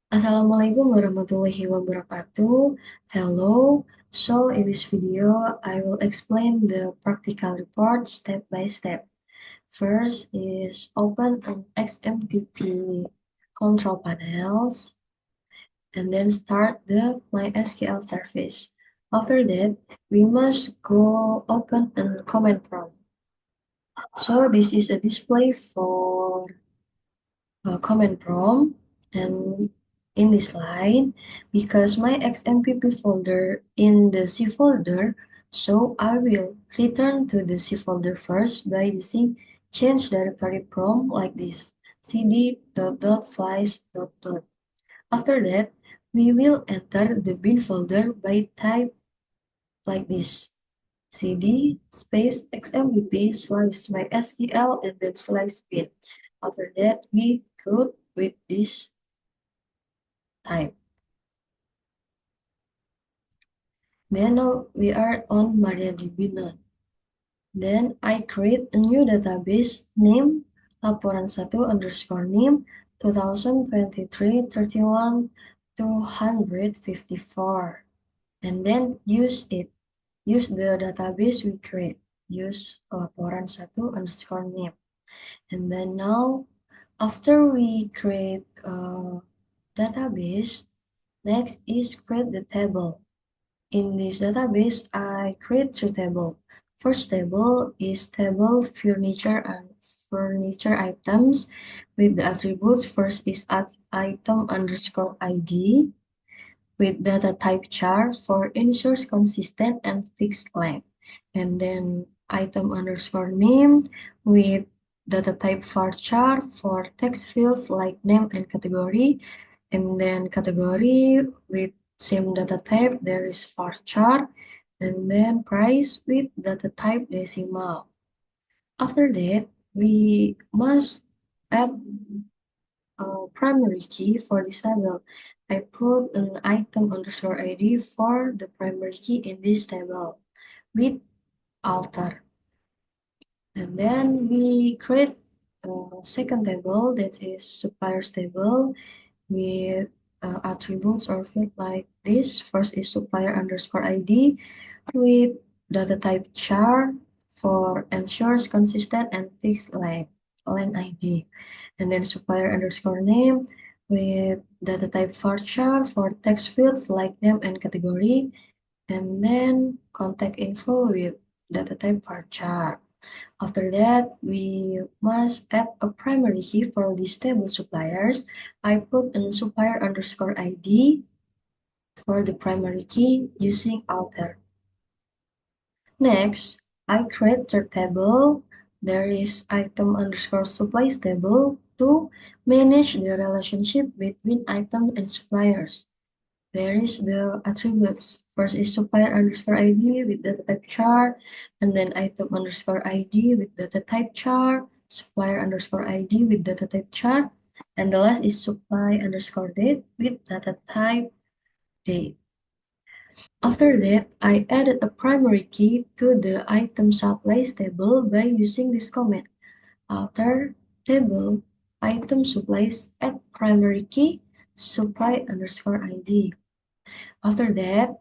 Assalamualaikum warahmatullahi wabarakatuh. Hello. So in this video, I will explain the practical report step by step. First is open an XMPP control panels and then start the MySQL service. After that, we must go open a command prompt. So this is a display for command prompt, and in this line, because my XMPP folder in the C folder, so I will return to the C folder first by using change directory prompt like this, cd dot dot slash dot dot. After that, we will enter the bin folder by type like this, cd space xmpp slash mysql and then slash bin. After that, we root with this type. Then now we are on MariaDB node. Then I create a new database name laporan1_name 2023 31 254, and then use it. Use the database we create. Use laporan1_name. And then now, after we create a database, next is create the table. In this database, I create two tables. First table is table furniture and furniture items with the attributes. First is at item underscore ID with data type char for ensures consistent and fixed length. And then item underscore name with data type varchar for text fields like name and category. And then category with same data type, there is varchar. And then price with data type decimal. After that, we must add primary key for this table. I put an item underscore ID for the primary key in this table with alter. And then we create a second table that is suppliers table with attributes or field like this. First is supplier underscore ID with data type char for ensures consistent and fixed length ID. And then supplier underscore name with data type varchar for text fields like name and category. And then contact info with data type varchar. After that, we must add a primary key for these table suppliers. I put in supplier underscore ID for the primary key using alter. Next, I create third table. There is item underscore supplies table to manage the relationship between item and suppliers. There is the attributes. First is supplier underscore ID with data type char, and then item underscore ID with data type char, supplier underscore ID with data type char, and the last is supply underscore date with data type date. After that, I added a primary key to the item supplies table by using this command. Alter table item supplies add primary key supply underscore ID. After that,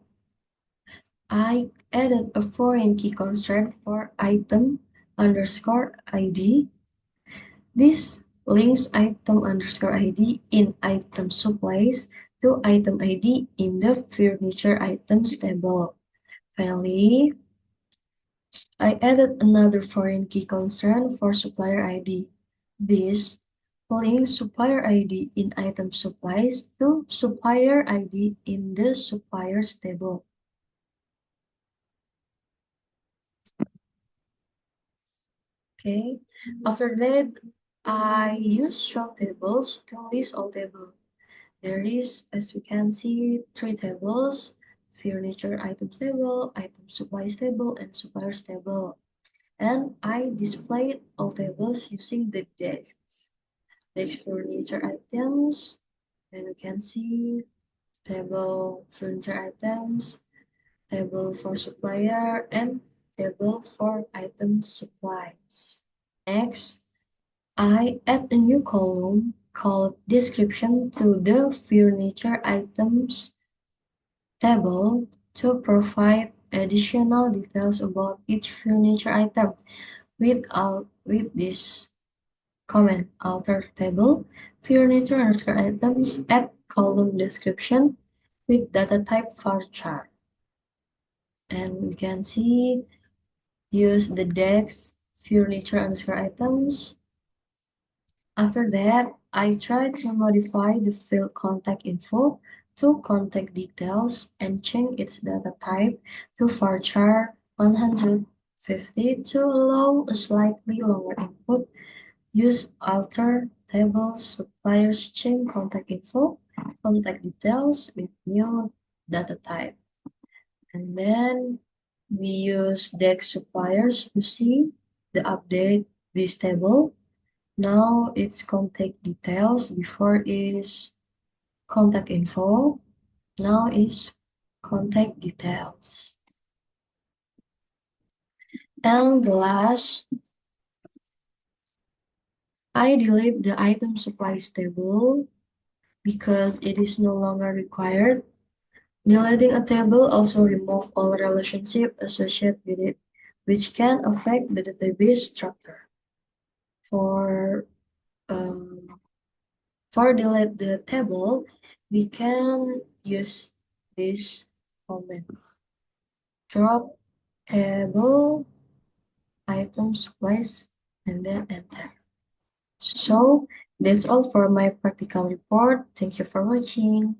I added a foreign key constraint for item underscore ID. This links item underscore ID in item supplies to item ID in the furniture items table. Finally, I added another foreign key constraint for supplier ID. This links supplier ID in item supplies to supplier ID in the suppliers table. Okay, after that, I use show tables to list all tables. There is, as we can see, three tables: furniture items table, item supplies table, and suppliers table. And I displayed all tables using the desks. Desk furniture items, and we can see table furniture items, table for supplier, and table for item supplies. Next, I add a new column called description to the furniture items table to provide additional details about each furniture item. With this comment, alter table, furniture underscore items, add column description with data type varchar. And we can see use the desk furniture underscore items. After that, I tried to modify the field contact info to contact details and change its data type to varchar 150 to allow a slightly longer input. Use alter table suppliers change contact info, contact details with new data type. And then we use dex suppliers to see the update this table. Now it's contact details, before is contact info, now is contact details. And the last, I delete the item supplies table because it is no longer required. Deleting a table also remove all relationship associated with it, which can affect the database structure. For um, for delete the table, we can use this command: drop table items place and then enter. So that's all for my practical report. Thank you for watching.